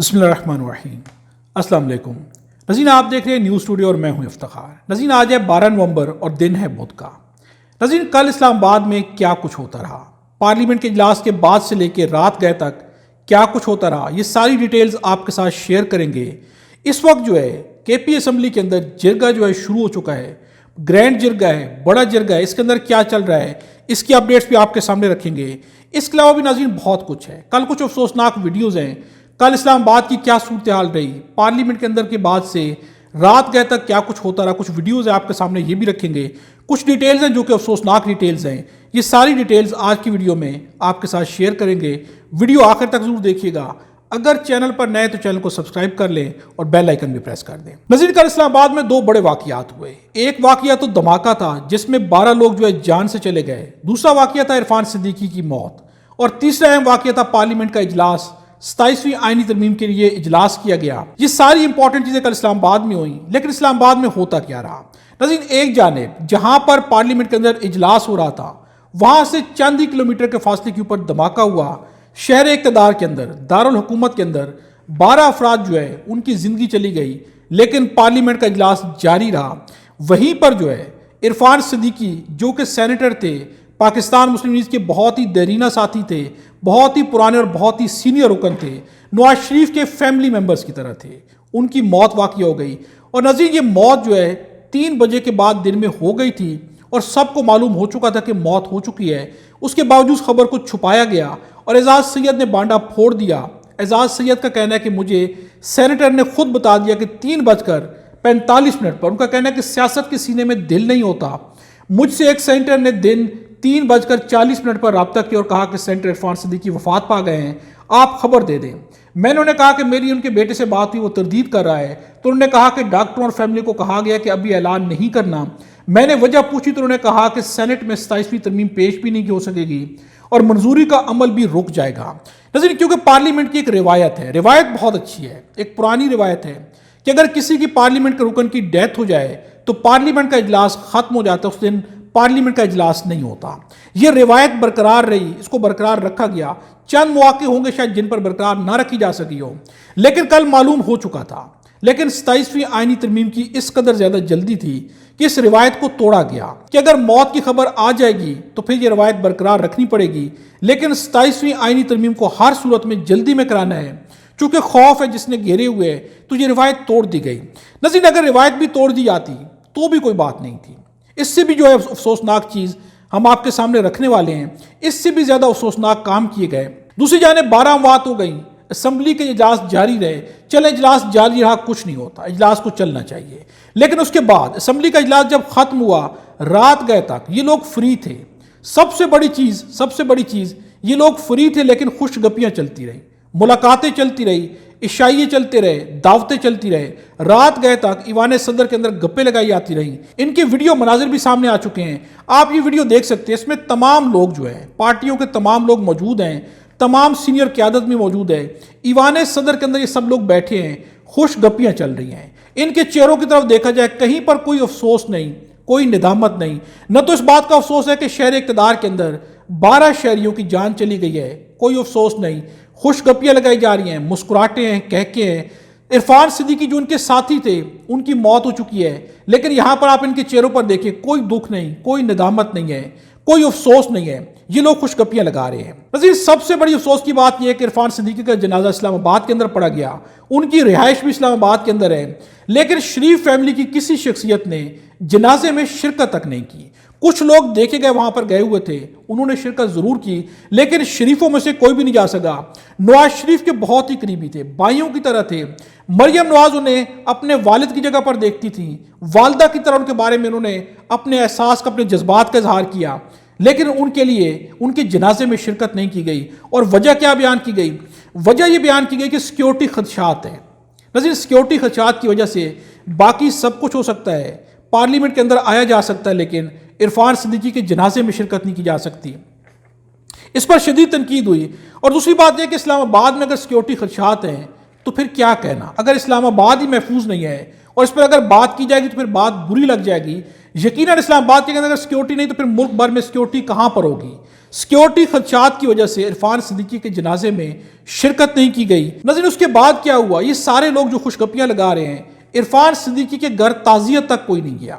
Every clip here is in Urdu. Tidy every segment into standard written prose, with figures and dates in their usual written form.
بسم اللہ الرحمن الرحیم۔ السلام علیکم ناظرین، آپ دیکھ رہے ہیں نیوز اسٹوڈیو اور میں ہوں افتخار۔ ناظرین، آج ہے 12 نومبر اور دن ہے بدھ کا۔ ناظرین، کل اسلام آباد میں کیا کچھ ہوتا رہا، پارلیمنٹ کے اجلاس کے بعد سے لے کے رات گئے تک کیا کچھ ہوتا رہا، یہ ساری ڈیٹیلز آپ کے ساتھ شیئر کریں گے۔ اس وقت جو ہے کے پی اسمبلی کے اندر جرگہ جو ہے شروع ہو چکا ہے، گرینڈ جرگہ ہے، بڑا جرگہ ہے، اس کے اندر کیا چل رہا ہے اس کی اپڈیٹس بھی آپ کے سامنے رکھیں گے۔ اس کے علاوہ بھی ناظرین بہت کچھ ہے، کل کچھ افسوسناک ویڈیوز ہیں، کل اسلام آباد کی کیا صورتحال رہی، پارلیمنٹ کے اندر کے بعد سے رات گئے تک کیا کچھ ہوتا رہا، کچھ ویڈیوز ہیں آپ کے سامنے، یہ بھی رکھیں گے۔ کچھ ڈیٹیلز ہیں جو کہ افسوسناک ڈیٹیلز ہیں، یہ ساری ڈیٹیلز آج کی ویڈیو میں آپ کے ساتھ شیئر کریں گے۔ ویڈیو آخر تک ضرور دیکھیے گا۔ اگر چینل پر نئے تو چینل کو سبسکرائب کر لیں اور بیل آئیکن بھی پریس کر دیں۔ ناظرین، کل اسلام آباد میں دو بڑے واقعات ہوئے۔ ایک واقعہ تو دھماکہ تھا جس میں 12 لوگ جو ہے جان سے چلے گئے، دوسرا واقعہ تھا عرفان صدیقی کی موت، اور تیسرا اہم واقعہ تھا پارلیمنٹ کا اجلاس، 27ویں آئینی ترمیم کے لیے اجلاس کیا گیا۔ یہ ساری امپورٹنٹ چیزیں کل اسلام آباد میں ہوئیں، لیکن اسلام آباد میں ہوتا کیا رہا؟ ناظرین، ایک جانب جہاں پر پارلیمنٹ کے اندر اجلاس ہو رہا تھا، وہاں سے چند ہی کلومیٹر کے فاصلے کے اوپر دھماکہ ہوا۔ شہر اقتدار کے اندر، دارالحکومت کے اندر 12 افراد جو ہے ان کی زندگی چلی گئی، لیکن پارلیمنٹ کا اجلاس جاری رہا۔ وہیں پر جو ہے عرفان صدیقی جو کہ سینیٹر تھے، پاکستان مسلم لیگ کے بہت ہی دیرینہ ساتھی تھے، بہت ہی پرانے اور بہت ہی سینئر رکن تھے، نواز شریف کے فیملی ممبرز کی طرح تھے، ان کی موت واقع ہو گئی۔ اور ناظرین، یہ موت جو ہے 3 بجے کے بعد دن میں ہو گئی تھی اور سب کو معلوم ہو چکا تھا کہ موت ہو چکی ہے، اس کے باوجود خبر کو چھپایا گیا اور اعزاز سید نے بانڈا پھوڑ دیا۔ اعزاز سید کا کہنا ہے کہ مجھے سینیٹر نے خود بتا دیا کہ 3:45 پر، ان کا کہنا ہے کہ سیاست کے سینے میں دل نہیں ہوتا۔ مجھ سے ایک سینیٹر نے دن 3:40 پر رابطہ کیا اور کہا کہ سینیٹر عرفان صدیقی وفات پا گئے ہیں، آپ خبر دے دیں۔ میں نے انہیں کہا کہ میری ان کے بیٹے سے بات ہوئی، وہ تردید کر رہا ہے، تو انہوں نے کہا کہ ڈاکٹروں اور فیملی کو کہا گیا کہ ابھی اعلان نہیں کرنا۔ میں نے وجہ پوچھی تو انہوں نے کہا کہ سینٹ میں 27ویں ترمیم پیش بھی نہیں ہو سکے گی اور منظوری کا عمل بھی رک جائے گا۔ ناظرین، کیونکہ پارلیمنٹ کی ایک روایت ہے، روایت بہت اچھی ہے، ایک پرانی روایت ہے کہ اگر کسی کی پارلیمنٹ کے رکن کی ڈیتھ ہو جائے تو پارلیمنٹ کا اجلاس ختم ہو جاتا ہے، اس دن پارلیمنٹ کا اجلاس نہیں ہوتا۔ یہ روایت برقرار رہی، اس کو برقرار رکھا گیا۔ چند مواقع ہوں گے شاید جن پر برقرار نہ رکھی جا سکی ہو، لیکن کل معلوم ہو چکا تھا۔ لیکن 27ویں آئینی ترمیم کی اس قدر زیادہ جلدی تھی کہ اس روایت کو توڑا گیا کہ اگر موت کی خبر آ جائے گی تو پھر یہ روایت برقرار رکھنی پڑے گی، لیکن 27ویں آئینی ترمیم کو ہر صورت میں جلدی میں کرانا ہے۔ چونکہ خوف ہے جس نے گھیرے ہوئے تو یہ روایت توڑ دی گئی۔ ناظرین، اگر روایت بھی توڑ دی جاتی تو بھی کوئی بات نہیں تھی۔ اس سے بھی جو ہے افسوسناک چیز ہم آپ کے سامنے رکھنے والے ہیں، اس سے بھی زیادہ افسوسناک کام کیے گئے۔ دوسری جانب 12 اموات ہو گئیں، اسمبلی کے اجلاس جاری رہے، چلے اجلاس جاری رہا، کچھ نہیں ہوتا، اجلاس کو چلنا چاہیے۔ لیکن اس کے بعد اسمبلی کا اجلاس جب ختم ہوا، رات گئے تک یہ لوگ فری تھے۔ سب سے بڑی چیز یہ لوگ فری تھے، لیکن خوش گپیاں چلتی رہیں، ملاقاتیں چلتی رہی، عشائیے چلتے رہے، دعوتیں چلتی رہے، رات گئے تک ایوان صدر کے اندر گپے لگائی آتی رہیں۔ ان کے ویڈیو مناظر بھی سامنے آ چکے ہیں، آپ یہ ویڈیو دیکھ سکتے ہیں۔ اس میں تمام لوگ جو ہیں، پارٹیوں کے تمام لوگ موجود ہیں، تمام سینئر قیادت بھی موجود ہے۔ ایوان صدر کے اندر یہ سب لوگ بیٹھے ہیں، خوش گپیاں چل رہی ہیں۔ ان کے چہروں کی طرف دیکھا جائے، کہیں پر کوئی افسوس نہیں، کوئی ندامت نہیں۔ نہ تو اس بات کا افسوس ہے کہ شہر اقتدار کے اندر 12 شہریوں کی جان چلی گئی ہے، کوئی افسوس نہیں، خوش گپیاں لگائی جا رہی ہیں، مسکراہٹیں ہیں، کہکے ہیں۔ عرفان صدیقی جو ان کے ساتھی تھے، ان کی موت ہو چکی ہے، لیکن یہاں پر آپ ان کے چہروں پر دیکھیں، کوئی دکھ نہیں، کوئی ندامت نہیں ہے، کوئی افسوس نہیں ہے، یہ لوگ خوش گپیاں لگا رہے ہیں۔ ناظرین، سب سے بڑی افسوس کی بات یہ ہے کہ عرفان صدیقی کا جنازہ اسلام آباد کے اندر پڑا گیا، ان کی رہائش بھی اسلام آباد کے اندر ہے، لیکن شریف فیملی کی کسی شخصیت نے جنازے میں شرکت تک نہیں کی۔ کچھ لوگ دیکھے گئے وہاں پر گئے ہوئے تھے، انہوں نے شرکت ضرور کی، لیکن شریفوں میں سے کوئی بھی نہیں جا سکا۔ نواز شریف کے بہت ہی قریبی تھے، بھائیوں کی طرح تھے۔ مریم نواز انہیں اپنے والد کی جگہ پر دیکھتی تھیں، والدہ کی طرح ان کے بارے میں انہوں نے اپنے احساس کا، اپنے جذبات کا اظہار کیا، لیکن ان کے لیے ان کے جنازے میں شرکت نہیں کی گئی۔ اور وجہ کیا بیان کی گئی؟ وجہ یہ بیان کی گئی کہ سیکیورٹی خدشات ہیں۔ ناظرین، سیکیورٹی خدشات کی وجہ سے باقی سب کچھ ہو سکتا ہے، پارلیمنٹ کے اندر آیا جا سکتا ہے، لیکن عرفان صدیقی کے جنازے میں شرکت نہیں کی جا سکتی۔ اس پر شدید تنقید ہوئی۔ اور دوسری بات یہ کہ اسلام آباد میں اگر سیکیورٹی خدشات ہیں تو پھر کیا کہنا؟ اگر اسلام آباد ہی محفوظ نہیں ہے اور اس پر اگر بات کی جائے گی تو پھر بات بری لگ جائے گی۔ یقیناً اسلام آباد کے اندر اگر سیکیورٹی نہیں تو پھر ملک بھر میں سیکیورٹی کہاں پر ہوگی؟ سیکیورٹی خدشات کی وجہ سے عرفان صدیقی کے جنازے میں شرکت نہیں کی گئی۔ ناظرین اس کے بعد کیا ہوا؟ یہ سارے لوگ جو خوشگپیاں لگا رہے ہیں، عرفان صدیقی کے گھر تعزیت تک کوئی نہیں گیا،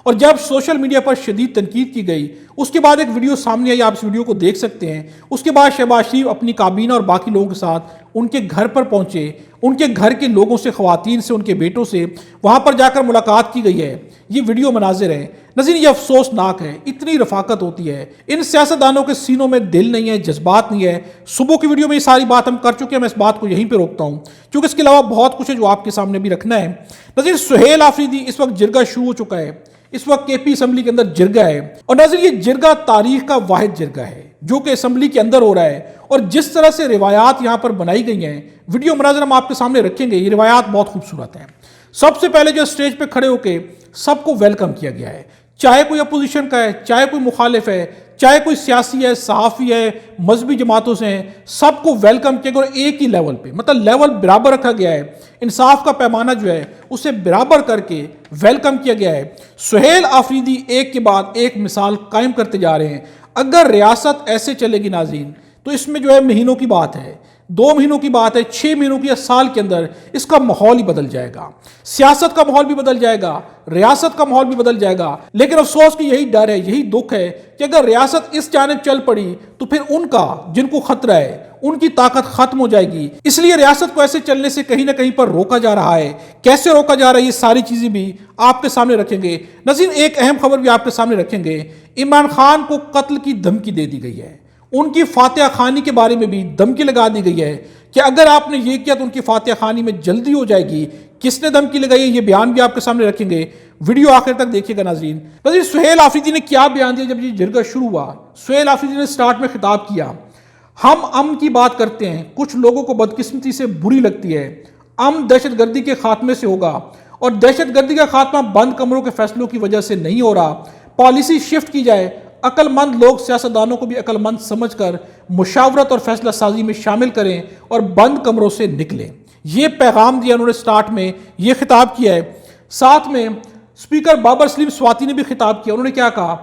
اور جب سوشل میڈیا پر شدید تنقید کی گئی، اس کے بعد ایک ویڈیو سامنے آئی، آپ اس ویڈیو کو دیکھ سکتے ہیں۔ اس کے بعد شہباز شریف اپنی کابینہ اور باقی لوگوں کے ساتھ ان کے گھر پر پہنچے، ان کے گھر کے لوگوں سے، خواتین سے، ان کے بیٹوں سے وہاں پر جا کر ملاقات کی گئی ہے۔ یہ ویڈیو مناظر ہے ناظرین، یہ افسوسناک ہے، اتنی رفاقت ہوتی ہے، ان سیاستدانوں کے سینوں میں دل نہیں ہے، جذبات نہیں ہے۔ صبح کی ویڈیو میں یہ ساری بات ہم کر چکے ہیں، میں اس بات کو یہیں پہ روکتا ہوں کیونکہ اس کے علاوہ بہت کچھ ہے جو آپ کے سامنے بھی رکھنا ہے۔ ناظرین سہیل آفریدی اس وقت جرگہ شروع ہو چکا ہے، اس وقت کے پی اسمبلی کے اندر جرگہ ہے، اور ناظرین یہ جرگہ تاریخ کا واحد جرگہ ہے جو کہ اسمبلی کے اندر ہو رہا ہے، اور جس طرح سے روایات یہاں پر بنائی گئی ہیں، ویڈیو مناظر ہم آپ کے سامنے رکھیں گے، یہ روایات بہت خوبصورت ہیں۔ سب سے پہلے جو اسٹیج پہ کھڑے ہو کے سب کو ویلکم کیا گیا ہے، چاہے کوئی اپوزیشن کا ہے، چاہے کوئی مخالف ہے، چاہے کوئی سیاسی ہے، صحافی ہے، مذہبی جماعتوں سے ہیں، سب کو ویلکم کیا گیا، اور ایک ہی لیول پہ، مطلب لیول برابر رکھا گیا ہے، انصاف کا پیمانہ جو ہے اسے برابر کر کے ویلکم کیا گیا ہے۔ سہیل آفریدی ایک کے بعد ایک مثال قائم کرتے جا رہے ہیں۔ اگر ریاست ایسے چلے گی ناظرین تو اس میں جو ہے مہینوں کی بات ہے، 2 مہینوں کی بات ہے، 6 مہینوں کی یا سال کے اندر اس کا ماحول ہی بدل جائے گا، سیاست کا ماحول بھی بدل جائے گا، ریاست کا ماحول بھی بدل جائے گا۔ لیکن افسوس کی یہی ڈر ہے، یہی دکھ ہے کہ اگر ریاست اس جانب چل پڑی تو پھر ان کا، جن کو خطرہ ہے، ان کی طاقت ختم ہو جائے گی۔ اس لیے ریاست کو ایسے چلنے سے کہیں نہ کہیں پر روکا جا رہا ہے۔ کیسے روکا جا رہا ہے یہ ساری چیزیں بھی آپ کے سامنے رکھیں گے۔ ناظرین ایک اہم خبر بھی آپ کے سامنے رکھیں گے، عمران خان کو قتل کی دھمکی دے دی گئی ہے، ان کی فاتحہ خوانی کے بارے میں بھی دھمکی لگا دی گئی ہے کہ اگر آپ نے یہ کیا تو ان کی فاتحہ خوانی میں جلدی ہو جائے گی۔ کس نے دھمکی لگائی ہے یہ بیان بھی آپ کے سامنے رکھیں گے، ویڈیو آخر تک دیکھیے گا ناظرین۔ سہیل آفریدی نے کیا بیان دیا جب یہ جرگہ شروع ہوا؟ سہیل آفریدی نے سٹارٹ میں خطاب کیا، ہم امن کی بات کرتے ہیں، کچھ لوگوں کو بدقسمتی سے بری لگتی ہے، امن دہشت گردی کے خاتمے سے ہوگا، اور دہشت گردی کا خاتمہ بند کمروں کے فیصلوں کی وجہ سے نہیں ہو رہا، پالیسی شفٹ کی جائے، عقل مند لوگ سیاستدانوں کو بھی عقل مند سمجھ کر مشاورت اور فیصلہ سازی میں شامل کریں اور بند کمروں سے نکلیں۔ یہ پیغام دیا انہوں نے، سٹارٹ میں یہ خطاب کیا ہے۔ ساتھ میں سپیکر بابر سلیم سواتی نے بھی خطاب کیا، انہوں نے کیا کہا؟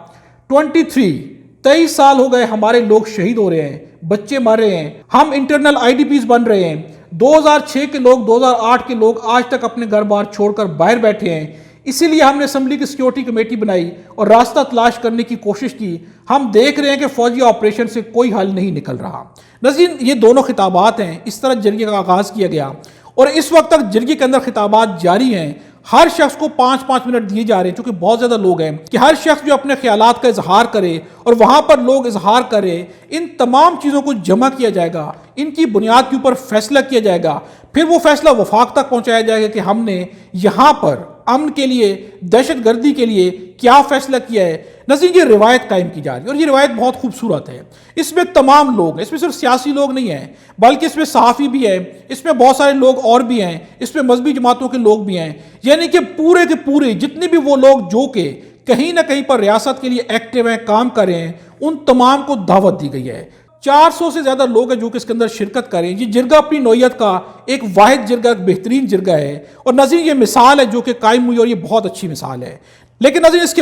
23 سال ہو گئے ہمارے لوگ شہید ہو رہے ہیں، بچے مر رہے ہیں، ہم انٹرنل آئی ڈی پیز بن رہے ہیں، 2006 کے لوگ، 2008 کے لوگ آج تک اپنے گھر بار چھوڑ کر باہر بیٹھے ہیں۔ اسی لیے ہم نے اسمبلی کی سیکیورٹی کمیٹی بنائی اور راستہ تلاش کرنے کی کوشش کی۔ ہم دیکھ رہے ہیں کہ فوجی آپریشن سے کوئی حل نہیں نکل رہا۔ ناظرین یہ دونوں خطابات ہیں، اس طرح جرگے کا آغاز کیا گیا، اور اس وقت تک جرگے کے اندر خطابات جاری ہیں۔ ہر شخص کو 5-5 منٹ دیے جا رہے ہیں، چونکہ بہت زیادہ لوگ ہیں، کہ ہر شخص جو اپنے خیالات کا اظہار کرے، اور وہاں پر لوگ اظہار کرے، ان تمام چیزوں کو جمع کیا جائے گا، ان کی بنیاد کے اوپر فیصلہ کیا جائے گا، پھر وہ فیصلہ وفاق تک پہنچایا جائے گا کہ ہم نے یہاں پر امن کے لیے، دہشت گردی کے لیے کیا فیصلہ کیا ہے۔ ناظرین یہ روایت قائم کی جا رہی ہے، اور یہ روایت بہت خوبصورت ہے۔ اس میں تمام لوگ ہیں، اس میں صرف سیاسی لوگ نہیں ہیں، بلکہ اس میں صحافی بھی ہیں، اس میں بہت سارے لوگ اور بھی ہیں، اس میں مذہبی جماعتوں کے لوگ بھی ہیں، یعنی کہ پورے کے پورے جتنے بھی وہ لوگ جو کہ کہیں نہ کہیں پر ریاست کے لیے ایکٹیو ہیں، کام کر رہے ہیں، ان تمام کو دعوت دی گئی ہے۔ 400 سے زیادہ لوگ ہیں جو کہ اس کے اندر شرکت کریں۔ یہ جرگہ اپنی نوعیت کا ایک واحد جرگہ، ایک بہترین جرگہ ہے، اور ناظرین یہ مثال ہے جو کہ قائم ہوئی، اور یہ بہت اچھی مثال ہے۔ لیکن ناظرین اس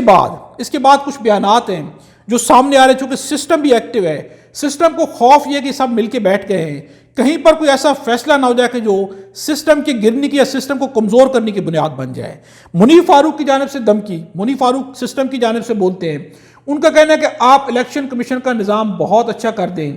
کے بعد کچھ بیانات ہیں جو سامنے آ رہے ہیں، چونکہ سسٹم بھی ایکٹیو ہے۔ سسٹم کو خوف یہ کہ سب مل کے بیٹھ گئے ہیں، کہیں پر کوئی ایسا فیصلہ نہ ہو جائے کہ جو سسٹم کے گرنے کی یا سسٹم کو کمزور کرنے کی بنیاد بن جائے۔ منیف فاروق کی جانب سے دھمکی، منیف فاروق سسٹم کی جانب سے بولتے ہیں، ان کا کہنا ہے کہ آپ الیکشن کمیشن کا نظام بہت اچھا کر دیں،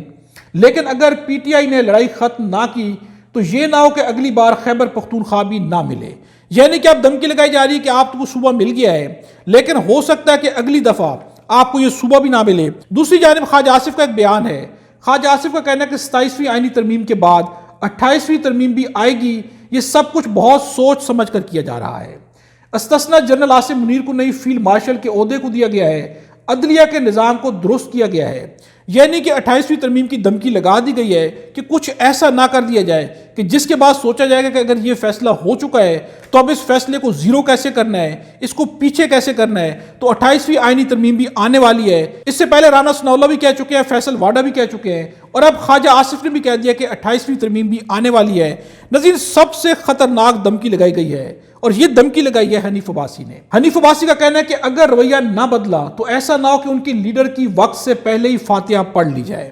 لیکن اگر پی ٹی آئی نے لڑائی ختم نہ کی تو یہ نہ ہو کہ اگلی بار خیبر پختونخوا بھی نہ ملے۔ یعنی کہ اب دھمکی لگائی جا رہی ہے کہ آپ کو صوبہ مل گیا ہے، لیکن ہو سکتا ہے کہ اگلی دفعہ آپ کو یہ صوبہ بھی نہ ملے۔ دوسری جانب خواجہ آصف کا ایک بیان ہے، خواجہ آصف کا کہنا ہے کہ 27ویں آئینی ترمیم کے بعد 28ویں ترمیم بھی آئے گی، یہ سب کچھ بہت سوچ سمجھ کر کیا جا رہا ہے۔ استثنا جنرل عاصم منیر کو نئی فیلڈ مارشل کے عہدے کو دیا گیا ہے، عدلیہ کے نظام کو درست کیا گیا ہے، یعنی کہ 28ویں ترمیم کی دھمکی لگا دی گئی ہے کہ کچھ ایسا نہ کر دیا جائے کہ جس کے بعد سوچا جائے گا کہ اگر یہ فیصلہ ہو چکا ہے تو اب اس فیصلے کو زیرو کیسے کرنا ہے، اس کو پیچھے کیسے کرنا ہے۔ تو 28ویں آئینی ترمیم بھی آنے والی ہے۔ اس سے پہلے رانا ثناءاللہ بھی کہہ چکے ہیں، فیصل واڈا بھی کہہ چکے ہیں، اور اب خواجہ آصف نے بھی کہہ دیا کہ 28ویں ترمیم بھی آنے والی ہے۔ ناظرین، سب سے خطرناک دھمکی لگائی گئی ہے، اور یہ دھمکی لگائی ہے حنیف عباسی نے۔ حنیف عباسی کا کہنا ہے کہ اگر رویہ نہ بدلا تو ایسا نہ ہو کہ ان کی لیڈر کی وقت سے پہلے ہی فاتحہ پڑھ لی جائے۔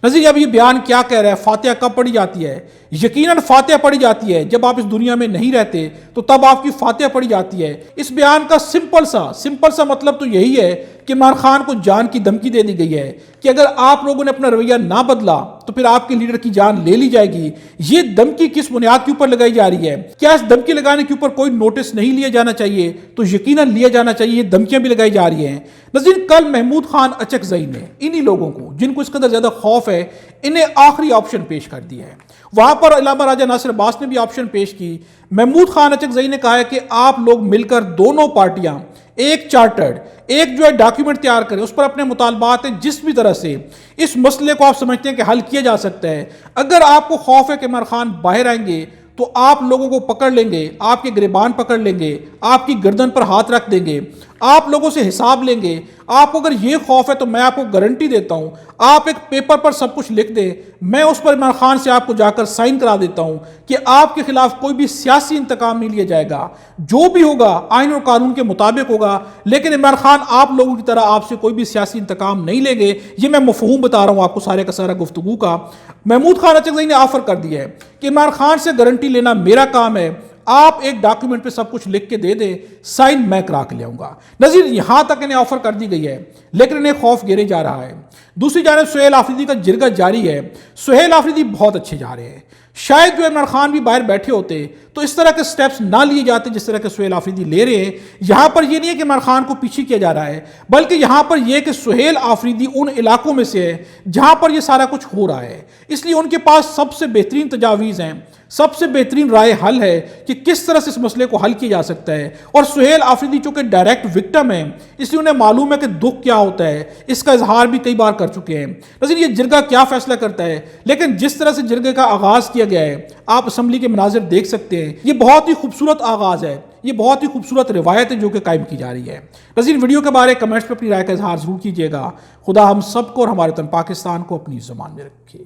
ناظرین، اب یہ بیان کیا کہہ رہا ہے؟ فاتحہ کب پڑھی جاتی ہے؟ یقیناً فاتحہ پڑھی جاتی ہے جب آپ اس دنیا میں نہیں رہتے، تو تب آپ کی فاتحہ پڑھی جاتی ہے۔ اس بیان کا سمپل سا مطلب تو یہی ہے کہ عمران خان کو جان کی دھمکی دے دی گئی ہے کہ اگر آپ لوگوں نے اپنا رویہ نہ بدلا تو پھر آپ کے لیڈر کی جان لے لی جائے گی۔ یہ دھمکی کس بنیاد کے اوپر لگائی جا رہی ہے؟ کیا اس دھمکی لگانے کے اوپر کوئی نوٹس نہیں لیا جانا چاہیے؟ تو یقیناً لیا جانا چاہیے۔ یہ دھمکیاں بھی لگائی جا رہی ہیں۔ ناظرین، کل محمود خان اچکزئی نے انہی لوگوں کو جن کو اس قدر زیادہ خوف ہے، انہیں آخری آپشن پیش کر دیا ہے۔ وہاں پر علامہ راجہ ناصر عباس نے بھی آپشن پیش کی۔ محمود خان اچکزئی نے کہا ہے کہ آپ لوگ مل کر دونوں پارٹیاں ایک چارٹرڈ، ایک جو ہے ڈاکیومنٹ تیار کریں، اس پر اپنے مطالبات ہیں جس بھی طرح سے اس مسئلے کو آپ سمجھتے ہیں کہ حل کیا جا سکتا ہے۔ اگر آپ کو خوف ہے کہ عمران خان باہر آئیں گے تو آپ لوگوں کو پکڑ لیں گے، آپ کے گریبان پکڑ لیں گے، آپ کی گردن پر ہاتھ رکھ دیں گے، آپ لوگوں سے حساب لیں گے۔ آپ کو اگر یہ خوف ہے تو میں آپ کو گارنٹی دیتا ہوں، آپ ایک پیپر پر سب کچھ لکھ دیں، میں اس پر عمران خان سے آپ کو جا کر سائن کرا دیتا ہوں کہ آپ کے خلاف کوئی بھی سیاسی انتقام نہیں لیا جائے گا، جو بھی ہوگا آئین اور قانون کے مطابق ہوگا، لیکن عمران خان آپ لوگوں کی طرح آپ سے کوئی بھی سیاسی انتقام نہیں لیں گے۔ یہ میں مفہوم بتا رہا ہوں آپ کو سارے کا سارا گفتگو کا۔ محمود خان اچکزئی نے آفر کر دیا ہے کہ عمران خان سے گارنٹی لینا میرا کام ہے، آپ ایک ڈاکیومنٹ پہ سب کچھ لکھ کے دے دیں، سائن میں کرا کے لے آؤں گا۔ ناظرین، یہاں تک انہیں آفر کر دی گئی ہے، لیکن انہیں خوف گھیرے جا رہا ہے۔ دوسری جانب سہیل آفریدی کا جرگہ جاری ہے۔ سہیل آفریدی بہت اچھے جا رہے ہیں۔ شاید جو عمران خان بھی باہر بیٹھے ہوتے تو اس طرح کے سٹیپس نہ لیے جاتے جس طرح کے سہیل آفریدی لے رہے ہیں۔ یہاں پر یہ نہیں ہے کہ عمران خان کو پیچھے کیا جا رہا ہے، بلکہ یہاں پر یہ کہ سہیل آفریدی ان علاقوں میں سے ہے جہاں پر یہ سارا کچھ ہو رہا ہے، اس لیے ان کے پاس سب سے بہترین تجاویز ہیں، سب سے بہترین رائے حل ہے کہ کس طرح سے اس مسئلے کو حل کیا جا سکتا ہے۔ اور سہیل آفریدی چونکہ ڈائریکٹ وکٹم ہیں، اس لیے انہیں معلوم ہے کہ دکھ کیا ہوتا ہے، اس کا اظہار بھی کئی بار کر چکے ہیں۔ لیکن یہ جرگہ کیا فیصلہ کرتا ہے، لیکن جس طرح سے جرگے کا آغاز کیا گیا ہے، آپ اسمبلی کے مناظر دیکھ سکتے ہیں، یہ بہت ہی خوبصورت آغاز ہے، یہ بہت ہی خوبصورت روایت ہے جو کہ قائم کی جا رہی ہے۔ ناظرین، ویڈیو کے بارے کمنٹس پہ اپنی رائے کا اظہار ضرور کیجیے گا۔ خدا ہم سب کو اور ہمارے وطن پاکستان کو اپنی زبان میں رکھے۔